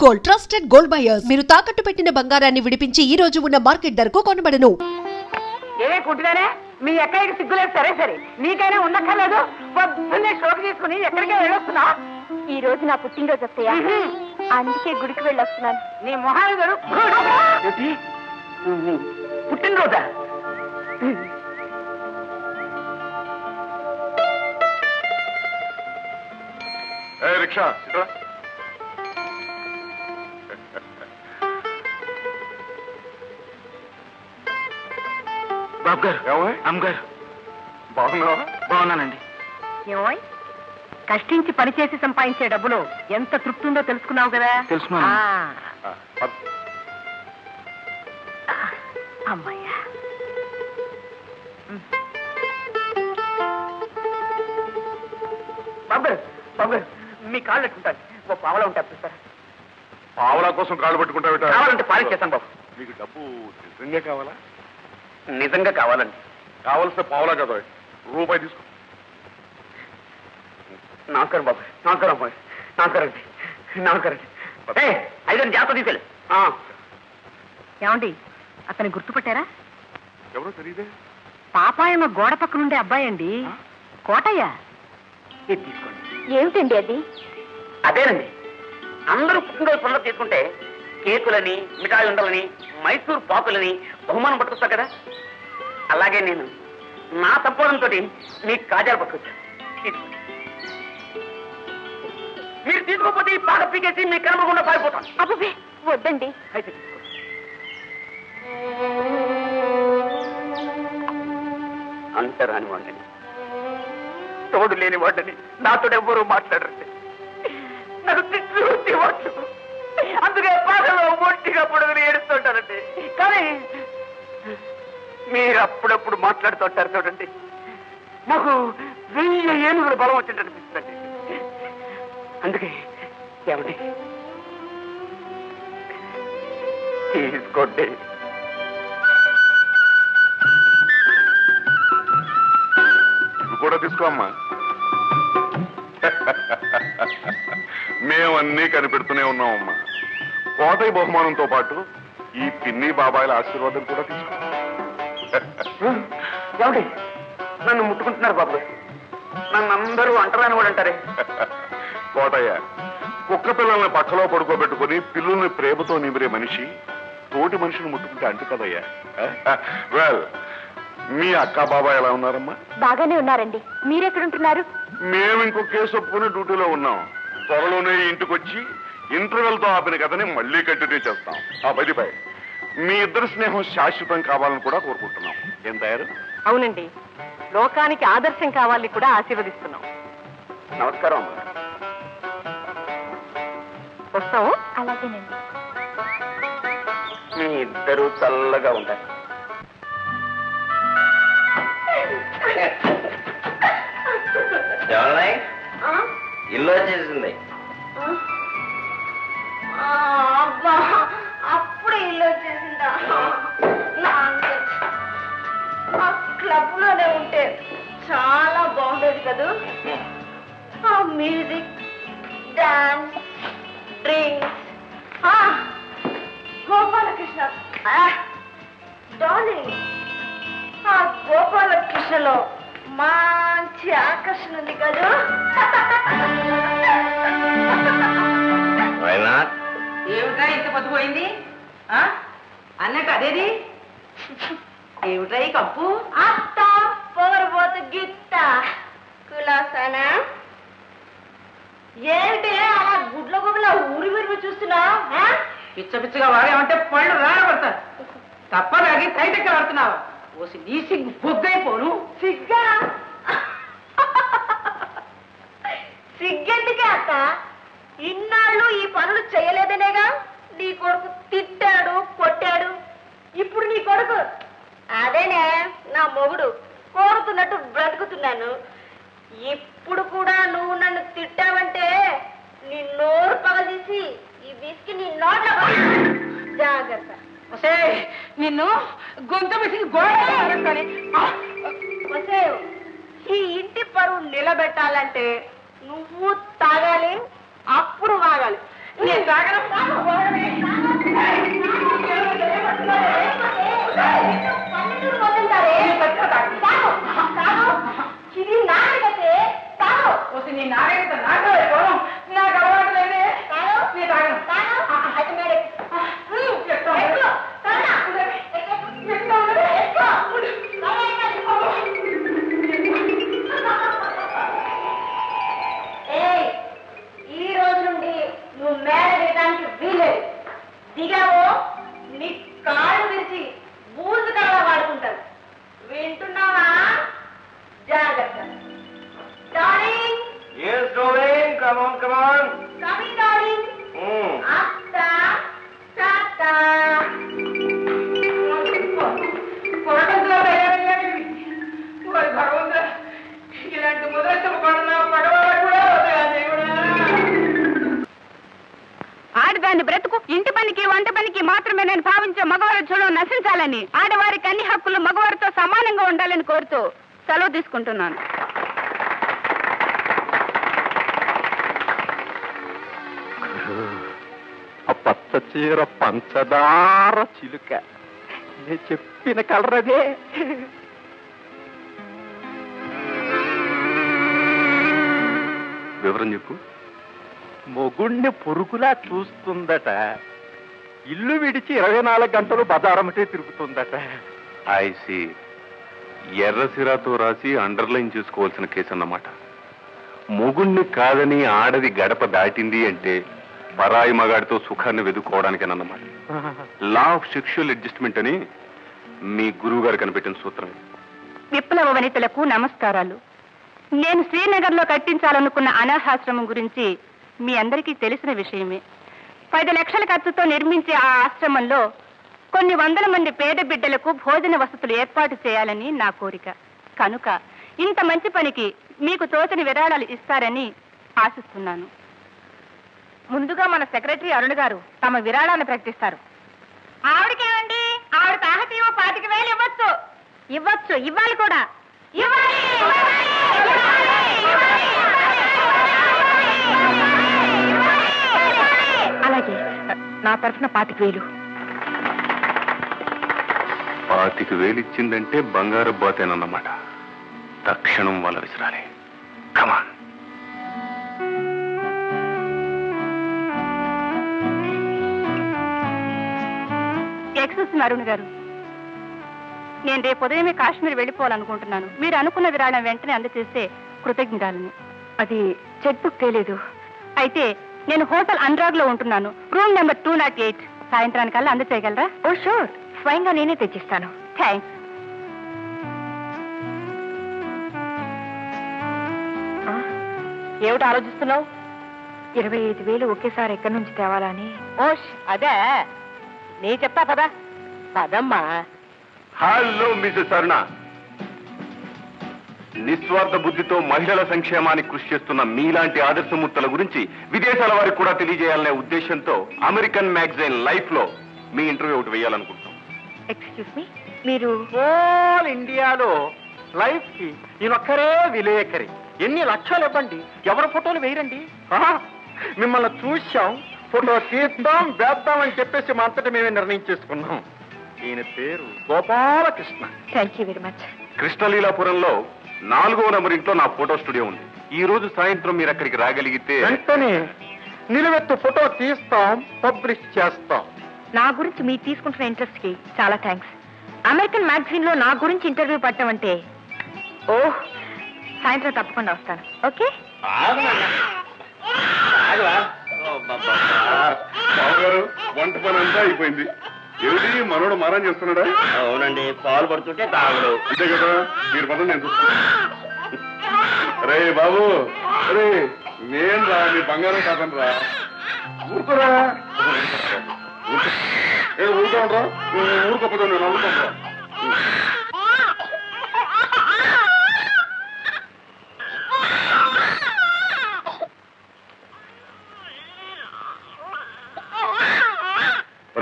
Gold trusted gold buyers. మీరు తాకట్టు పెట్టిన బంగారాన్ని విడిపించి ఈ రోజు ఉన్న మార్కెట్ ధరకు కొనబడను. ఏమే కుంటున్నానే మీ ఎక్కడికి సిగ్గులేదు. సరే సరే నీకైనా ఉండక్కర్లేదు. పొద్దున్నే షోకి తీసుకుని ఎక్కడికే వెళ్ళొస్తున్నా. ఈ రోజు నా పుట్టినరోజు వస్తాయా, అందుకే గుడికి వెళ్ళొస్తున్నాను. నీ మొహాలు గారు పుట్టినరోజా? రిక్షా బాబు గారు, అమ్మగారు బాగున్నావా? బాగున్నానండి. ఏమో కష్టించి పనిచేసి సంపాదించే డబ్బులు ఎంత తృప్తి ఉందో తెలుసుకున్నావు కదా. తెలుసుకున్నాను. అమ్మాయ్యా బాబు మీ కాళ్ళు పెట్టుకుంటాను. ఓ పావలా ఉంటారు చూస్తారా? పావలా కోసం కాళ్ళు పట్టుకుంటావు? కావాలంటే పాలిష్ చేస్తాను బాబు. నీకు డబ్బు నిజంగా కావాలా? నిజంగా కావాలండి. కావలసిన పావలా కదా, రూపాయి తీసుకో. నమస్కారం బాబు. నమస్కారం అమ్మాయి. నమస్కారం అండి. నమస్కారం అండి. ఐదు జాగ్రత్త తీసుకెళ్ళి. ఏమండి అతన్ని గుర్తుపట్టారా? ఎవరో తెలియదే. పాపాయమ్మ గోడ పక్కనుండే అబ్బాయి అండి, కోటయ్య. ఇది తీసుకోండి. ఏమిటండి అది? అదేనండి, అందరూ కుంగల్ పుల్ల తీసుకుంటే కేకులని, మిఠాయి ఉండలని, మైసూర్ పాకులని బహుమానం పట్టుకొస్తా కదా. అలాగే నేను నా తప్పడంతో మీకు కాజాలు పట్టుకొచ్చాను. తీసుకోండి. మీరు తీసుకోకపోతే ఈ పాక పీకేసి మీకు కనబడకుండా పారిపోతాను. అబ్బే వద్దండి. అయితే తీసుకోండి. అంతరాని వాడిని, తోడు లేని వాడిని, నాతో ఎవ్వరూ మాట్లాడరండి. నాకు తిట్టి వాడు, అందుకే పాటలో ఒంటిగా పొడుగుని ఏడుస్తుంటారండి. కానీ మీరు అప్పుడప్పుడు మాట్లాడుతుంటారు చూడండి, నాకు 1000 ఏనుగుల బలం వచ్చినట్టు అనిపిస్తుందండి. అందుకే ఏమండి తీసుకోండి. ఇవి కూడా తీసుకో అమ్మా. మేమన్నీ కనిపెడుతూనే ఉన్నామమ్మా. కోటయ్య బహుమానంతో పాటు ఈ పిన్ని బాబాయిల ఆశీర్వాదం కూడా తీసుకో. ఏమండి నన్ను ముట్టుకుంటున్నారు బాబు? నన్ను అందరూ అంటరాని వాడు అంటారే. కోటయ్య, కుక్క పిల్లల్ని పక్కలో పడుకోబెట్టుకుని పిల్లుల్ని ప్రేమతో నిమిరే మనిషి తోటి మనిషిని ముట్టుకుంటే అంటు కదయ్యా. వెల్, మీ అక్క బాబాయ్ ఎలా ఉన్నారమ్మా? బాగానే ఉన్నారండి. మీరెక్కడుంటున్నారు? మేము ఇంకో కేసు ఒప్పుకుని డ్యూటీలో ఉన్నాం. త్వరలోనే ఇంటికి వచ్చి ఇంటర్వెల్ తో ఆపిన కథని మళ్ళీ కంటిన్యూ చేస్తాం. ఆ బదిపై మీ ఇద్దరు స్నేహం శాశ్వతం కావాలని కూడా కోరుకుంటున్నాం. ఏం తయారు? అవునండి, లోకానికి ఆదర్శం కావాలని కూడా ఆశీర్వదిస్తున్నాం. నమస్కారం అమ్మా. వస్తాము. అలాగేనండి. మీ ఇద్దరు చల్లగా ఉంటారు. ఇల్లు వచ్చేసింది. అప్పుడే ఇల్లు వచ్చేసిందా? క్లబ్ లోనే ఉంటే చాలా బాగుండేది కదా. ఆ music, dance, drinks. Gopalakrishna darling, ఆ గోపాలకృష్ణలో మంచి ఆకర్షణ ఉంది కదా. ఏమిట్రా ఇంత పొద్దుపోయింది? అన్నట్టు అదేది ఏమిట్రా ఈ కప్పు? అత్త పొగరబోతు గిత్త కులాసానా. ఏమిటి అలా గుడ్ల గుబుల ఊరి విరిగి చూస్తున్నా? పిచ్చ పిచ్చగా వాడేమంటే పళ్ళు రాయబడతారు. తప్పదాగి తైటెక్క పడుతున్నావు. ఓసి నీ సిగ్గు బొగ్గైపోను. సిగ్గా? సిగ్గెందుకే అత్త? ఇన్నాళ్ళు ఈ పనులు చేయలేదనేగా నీ కొడుకు తిట్టాడు, కొట్టాడు. ఇప్పుడు నీ కొడుకు అదేనే నా మొగుడు కోరుతున్నట్టు బ్రతుకుతున్నాను. ఇప్పుడు కూడా నువ్వు నన్ను తిట్టావంటే నీ నోరు పగదీసి ఈ విసికి నీ నోట్ల జాగ్రత్త. నిన్ను గొంతు విసిగి గోడ. ఈ ఇంటి పరువు నిలబెట్టాలంటే నువ్వు తాగాలి, అప్పుడు వాగాలి. నేను తాగను. పల్లెటూరు పోతుంటారే ఇది నాగరికతే తాగు. నీ నాగరికత నాకు నాకు అలవాటు లేదే. నేను తాగను. అయితే మేడం ఈ రోజు నుండి నువ్వు మేడ వేయడానికి వీలేదు. దిగావో నీ కాళ్ళు విరిచి బూజు కల్లా వాడుకుంటాను. వింటున్నావా? జాగ్రత్త. Darling Yes, darling. Come on, come on. Coming darling. అత్త టాటా. కొరకంలో తయారయ్యాడు. ఓయ్ భగవంతుడా, ఇలాంటి ముద్రష్టం పడిన పడవలు కూడా వస్తాయా దేవుడా? ఆడదాన్ని బ్రతుకు ఇంటి పనికి వంట పనికి మాత్రమే నేను భావించే మగవారి చూడడం నశించాలని, ఆడవారికి అన్ని హక్కులు మగవారితో సమానంగా ఉండాలని కోరుతూ సెలవు తీసుకుంటున్నాను. పచ్చ చీర పంచదార చిలుక నేను చెప్పిన కలరదే. వివరం చెప్పు. మొగుణ్ణి పొరుగులా చూస్తుందట. ఇల్లు విడిచి 24 గంటలు బజారమటే తిరుగుతుందట. ఐసి ఎర్రసిరాతో రాసి అండర్లైన్ చేసుకోవాల్సిన కేసు అన్నమాట. మొగుణ్ణి కాదని ఆడది గడప దాటింది అంటే పరాయి మగాడితో సుఖాన్ని వెదుకోవడానికేనన్నమాట. లా ఆఫ్ సెక్షువల్ అడ్జస్ట్మెంట్ అని మీ గురువు గారు కనిపెట్టిన సూత్రం. విప్లవ వనితలకు నమస్కారాలు. నేను శ్రీనగర్లో కట్టించాలనుకున్న అనాథాశ్రమం గురించి మీ అందరికీ తెలిసిన విషయమే. 10 లక్షల ఖర్చుతో నిర్మించే ఆ ఆశ్రమంలో కొన్ని వందల మంది పేద బిడ్డలకు భోజన వసతులు ఏర్పాటు చేయాలని నా కోరిక. కనుక ఇంత మంచి పనికి మీకు తోచని విరాళాలు ఇస్తారని ఆశిస్తున్నాను. ముందుగా మన సెక్రటరీ అరుణ్ గారు తమ విరాళాన్ని ప్రకటిస్తారు. ఆవిడకేమండి, ఆవిడ తాహతీవో 25,000 ఇవ్వచ్చు. ఇవ్వచ్చు, ఇవ్వాలి కూడా. అలాగే నా తరఫున 25,000. 25,000 ఇచ్చిందంటే బంగారు బాతేనన్నమాట. తక్షణం వాళ్ళ విసిరాలి. కమాన్. ఎక్సెస్ అరుణ్ గారు, నేను రేపు ఉదయమే కాశ్మీర్ వెళ్ళిపోవాలనుకుంటున్నాను. మీరు అనుకున్న విరాళం వెంటనే అందజేస్తే కృతజ్ఞతలను. అది చెక్ బుక్ తెలియదు. అయితే నేను హోటల్ అనురాగ్ లో ఉంటున్నాను. Room number 208. సాయంత్రానికల్లా అందచేయగలరా? ఓ షూర్, స్వయంగా నేనే తెచ్చిస్తాను. థ్యాంక్స్. ఏమిటి ఆలోచిస్తున్నావు? 25,000 ఒకేసారి ఎక్కడి నుంచి తేవాలని. ఓష్, అదే నీ చెప్తా పదా. పదమ్మా. హలో మిసెస్ అరుణ. నిస్వార్థ బుద్ధితో మహిళల సంక్షేమానికి కృషి చేస్తున్న మీలాంటి ఆదర్శమూర్తుల గురించి విదేశాల వారికి కూడా తెలియజేయాలనే ఉద్దేశంతో అమెరికన్ మ్యాగజైన్ లైఫ్ లో మీ ఇంటర్వ్యూ ఒకటి వేయాలనుకుంటున్నాం. ఎక్స్క్యూజ్ మీ, మీరు హోల్ ఇండియాలో లైఫ్ కి ఈయనొక్కరే విలేకరి. ఎన్ని లక్షలు ఇవ్వండి, ఎవరి ఫోటోలు వేయరండి. మిమ్మల్ని చూశాం, ఫోటో తీద్దాం వేద్దాం అని చెప్పేసి మా అంతటా మేమే నిర్ణయం చేసుకున్నాం. ఈయన పేరు Gopalakrishna. Thank you very much. కృష్ణలీలాపురంలో 4వ నంబర్ ఇంట్లో నా ఫోటో స్టూడియో ఉంది. ఈ రోజు సాయంత్రం మీరు అక్కడికి రాగలిగితే వెంటనే నిలువెత్తు ఫోటో తీస్తాం, పబ్లిష్ చేస్తాం. నా గురించి మీరు తీసుకుంటున్న ఇంట్రెస్ట్ కి చాలా థ్యాంక్స్. అమెరికన్ మ్యాగజైన్ లో నా గురించి ఇంటర్వ్యూ పట్టడం అంటే, ఓహ్, సాయంత్రం తప్పకుండా వస్తాను. ఓకే. బావగారు, వంట పని అంతా అయిపోయింది. ఏమిటి మనోడు మారం చేస్తున్నాడా? అవునండి, పాలు పడుతుంటే తాగుడు. అంతే కదా, మీరు పదం నేను చూస్తాను. రే బాబు, రే నేను రా, మీ బంగారం కాదని రా. ఊరుకోరా, ఊరుకోనరా, ఊరుకోపోతే నేను అనుకుంటా.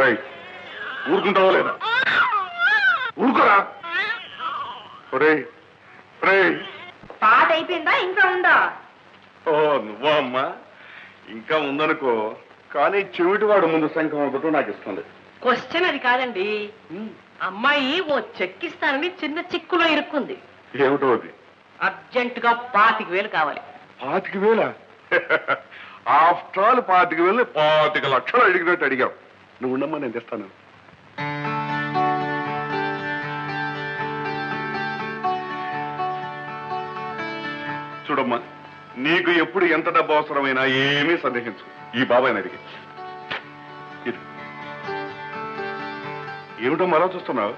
రైట్, ఊరుకుంటావా లేదా? ఊరుకోరా. రే రే, పాట అయిపోయిందా ఇంకా ఉందా? ఓ నువ్వా అమ్మా? ఇంకా ఉందనుకో, కానీ చెవిటి వాడు ముందు శంఖం అవ్వటం నాకు ఇష్టం లేదు. క్వశ్చన్ అది కాదండి. అమ్మాయి ఓ చెక్కిస్తానని చిన్న చిక్కులో ఇరుక్కుంది. ఏమిటో అది? అర్జెంటుగా 25,000 కావాలి. 25,000? ఆఫ్టర్ ఆల్ 25,000 25 లక్షలు అడిగినట్టు అడిగావు. నువ్వు ఉండమ్మా, నేను తెస్తాను. చూడమ్మా, నీకు ఎప్పుడు ఎంత డబ్బు అవసరమైనా ఏమీ సందేహించు. ఈ బాబాయ్ని అడిగి. ఏమిటో మరో చూస్తున్నావు?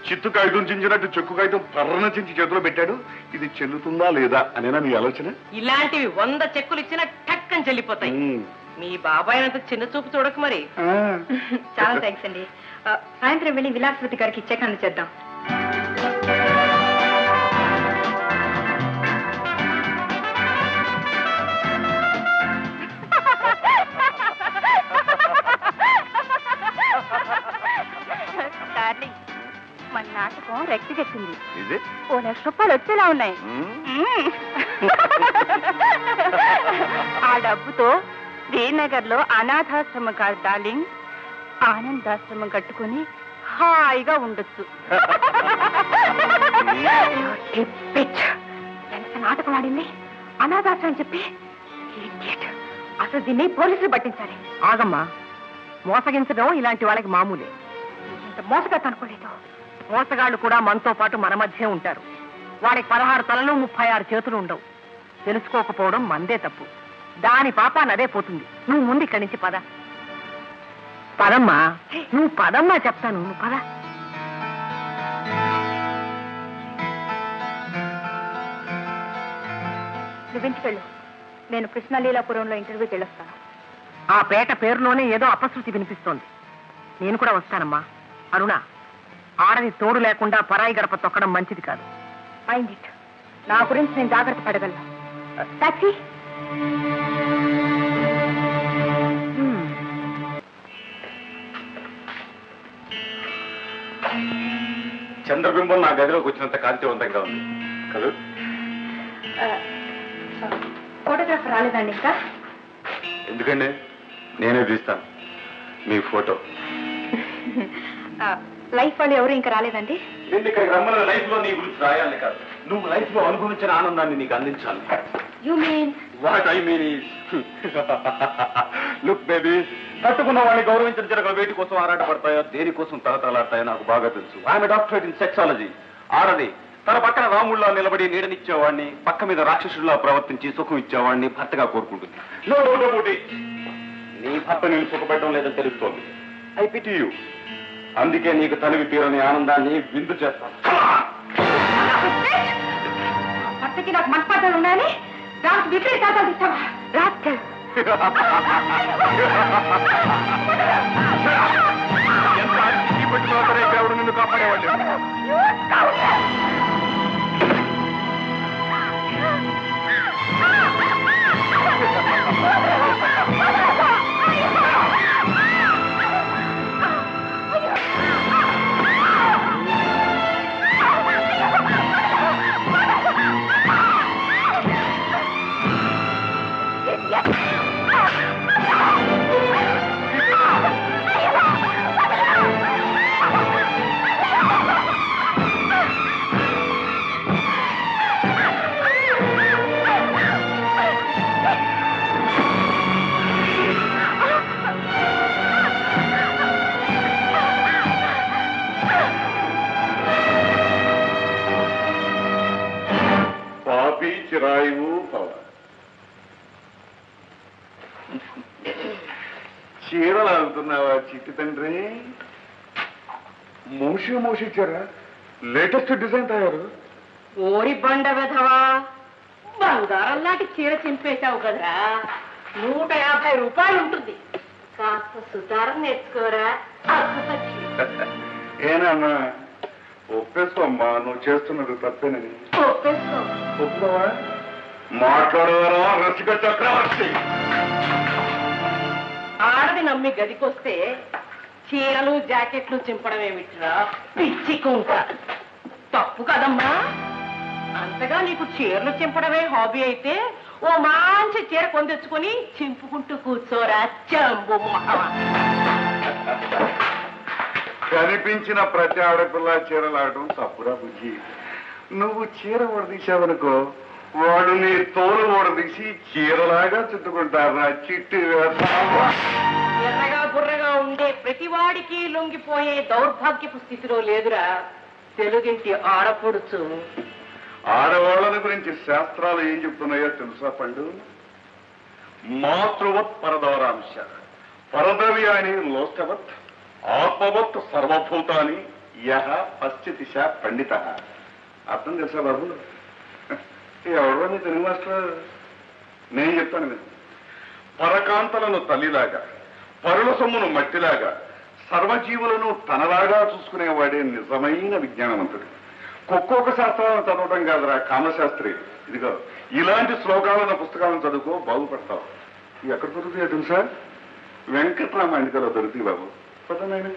చిత్తు కాగితం చించినట్టు చెక్కు కాగితం పర్రన చించి చేతిలో పెట్టాడు. ఇది చెల్లుతుందా లేదా అనేనా నీ ఆలోచన? ఇలాంటివి 100 చెక్కులు ఇచ్చినా టక్కని చెల్లిపోతాయి. మీ బాబాయ్ అంత చిన్న చూపు చూడక మరి. చాలా థ్యాంక్స్ అండి. సాయంత్రం వెళ్ళి విలాసవతి గారికి చెక్ అందచేద్దాం. మన నాటకం రెక్తికెక్కింది. ఓ 1,00,000 రూపాయలు వచ్చేలా ఉన్నాయి. ఆ డబ్బుతో శ్రీనగర్ లో అనాథాశ్రమం కాదు డార్లింగ్, ఆనందాశ్రమం కట్టుకుని హాయిగా ఉండొచ్చు. ఎంత నాటకం ఆడింది. అనాథాశ్రమం చెప్పి అసలు దీన్ని పోలీసులు పట్టించాలి. ఆగమ్మా, మోసగించడం ఇలాంటి వాళ్ళకి మామూలే. ఇంత మోసగత అనుకోలేదు. మోసగాళ్ళు కూడా మనతో పాటు మన మధ్య ఉంటారు. వాడికి 16 తలలు 36 చేతులు ఉండవు. తెలుసుకోకపోవడం మందే తప్పు. దాని పాపాన్ని అదే పోతుంది. నువ్వు ముందు ఇక్కడి నుంచి పద. పదమ్మా, నువ్వు పదమ్మా, చెప్తాను. నువ్వు పద. నువ్వింటికి వెళ్ళు. నేను కృష్ణలీలాపురంలో ఇంటర్వ్యూకి వెళ్ళొస్తాను. ఆ పేట పేరులోనే ఏదో అపశృతి వినిపిస్తోంది. నేను కూడా వస్తానమ్మా. అరుణ, ఆడది తోడు లేకుండా పరాయి గడప తొక్కడం మంచిది కాదు. Mind it. నా గురించి నేను జాగ్రత్త పడగలను. టాక్సీ. చంద్రబింబం నా గదిలోకి వచ్చినంత కాంతివంతంగా ఉంది కదా? ఫోటోగ్రాఫర్ రాలేదండి ఇంకా? ఎందుకండి, నేనే తీస్తాను మీ ఫోటో. లైఫ్ వాళ్ళు ఎవరు ఇంకా రాలేదండి? నేను ఇక్కడికి రమ్మన్న లైఫ్ లో నీ గురించి రాయాలి కాదు, నువ్వు లైఫ్ లో అనుభవించిన ఆనందాన్ని నీకు అందించాలి. You mean? What I mean is, look baby, కట్టుకున్న వాడిని గౌరవించిన జరగల వేటి కోసం ఆరాటపడతాయో దేనికోసం తలతలాడతాయో నాకు బాగా తెలుసు. I'm doctorate in sexology. ఆడది తన పక్కన రాముళ్ళ నిలబడి నీడనిచ్చేవాడిని, పక్క మీద రాక్షసుడిలా ప్రవర్తించి సుఖం ఇచ్చేవాడిని భర్తగా కోరుకుంటుంది. No doubt about it. నీ భర్త నేను సుఖపెట్టడం లేదని తెలుస్తోంది. I pity you. అందుకే నీకు తనివి తీరని ఆనందాన్ని విందు చేస్తాను. భర్తకి నాకు మనస్పాఠాలు ఉన్నాయని దానికి విపరీతాలు ఇస్తావా? రాస్కల్. ఎంత అర్జీ పెట్టినా సరే దేవుడు నిన్ను కాపాడేవాళ్ళు. పాపి చిరాయువు పవ చీరలు ఆగుతున్నావా చిట్టి తండ్రి? మూసి ఇచ్చారా? లేటెస్ట్ డిజైన్ తయారు. ఓరి బండ వెధవా, బంగారం లాంటి చీర చింపేశావు కదరా. 150 రూపాయలు ఉంటుంది. కాస్త సుతారం నేర్చుకోరా. ఏనమ్మా, ఒప్పేసుకోమ్మా, నువ్వు చేస్తున్నది తప్పేనని. ఒప్పేసుకో. ఒప్పుకోవా? మాట్లాడవారా రసిక చక్రవర్తి? ఆడది నమ్మి గదికొస్తే చీరలు జాకెట్లు చింపడం ఏమిట్రా పిచ్చి కుంక. తప్పు కదమ్మా. అంతగా నీకు చీరలు చింపడమే హాబీ అయితే ఓ మంచి చీర కొని తెచ్చుకొని చింపుకుంటూ కూర్చోరా చంబు మొహమా. కనిపించిన ప్రతి ఆడపిల్ల చీరలాడటం తప్పురా బుజ్జి. నువ్వు చీర ఓడదీశావనుకో, వాడు నీ తోలు ఓడదీసి చీరలాగా చుట్టుకుంటారు. నా చిట్టి వేస్తావా? ఎర్రగా బుర్రగా ఉండే ప్రతివాడికి లొంగిపోయే దౌర్భాగ్యపు స్థితిలో లేదురా తెలుగింటి ఆడపడుచు. ఆడవాళ్ళని గురించి శాస్త్రాలు ఏం చెప్తున్నాయో తెలుసా పండు? మాతృవత్ పరదవరాంశ పరద్రవ్యాని లోష్టవత్ ఆత్మవత్ సర్వభూతాని యహ పశ్చితిశ పండిత. అర్థం తెలుసా బాబు? ఎవరో నీ తెలుగు మాస్టర్? నేను చెప్తాను మీరు. పరకాంతలను తల్లిలాగా, పరుల సొమ్మును మట్టిలాగా, సర్వజీవులను తనలాగా చూసుకునేవాడే నిజమైన విజ్ఞానవంతుడు. ఒక్కొక్క శాస్త్రాలను చదవటం కాదురా కామశాస్త్రి. ఇదిగో ఇలాంటి శ్లోకాలను పుస్తకాలను చదువుకో, బాగుపడతావు. ఇవి ఎక్కడ దొరుకుతాయో తెలుసా? వెంకటరామాయణికలో దొరుకుతాయి బాబు. పదనాయన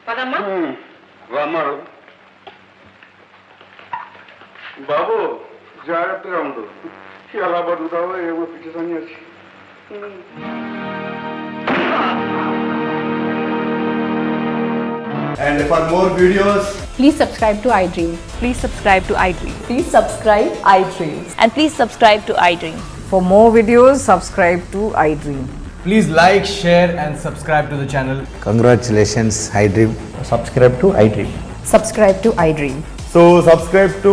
పదమ్మా. రామాడు బాబు, జాగ్రత్తగా ఉండు. ఎలా బతుకుతావో ఏమో పిచ్చి సన్యాసి. And for more videos, Please subscribe to iDream. Please subscribe to iDream. Please subscribe iDream. And please subscribe to iDream. For more videos, subscribe to iDream. please like, share and subscribe to the channel. Congratulations, iDream. Subscribe to iDream. Subscribe to iDream. So subscribe to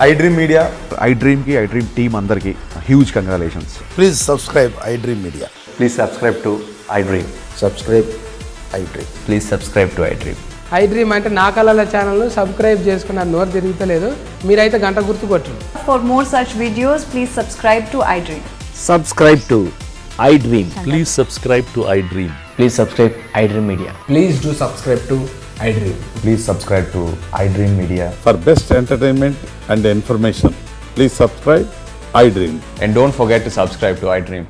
iDream Media. iDream ki iDream team andarki huge congratulations. Please subscribe iDream Media. Please subscribe to iDream. Subscribe iDream. Please subscribe to iDream. iDream అంటే నా కళల channel subscribe చేసుకున్న నోరు తిరుగుతలేదు. మీరైతే గంట గుర్తు కొట్టండి. For more such videos, please subscribe to iDream. Subscribe to iDream. Please subscribe to iDream. Please subscribe iDream Media. Please do subscribe to iDream. Please subscribe to iDream Media. For best entertainment and information, please subscribe iDream. And don't forget to subscribe to iDream.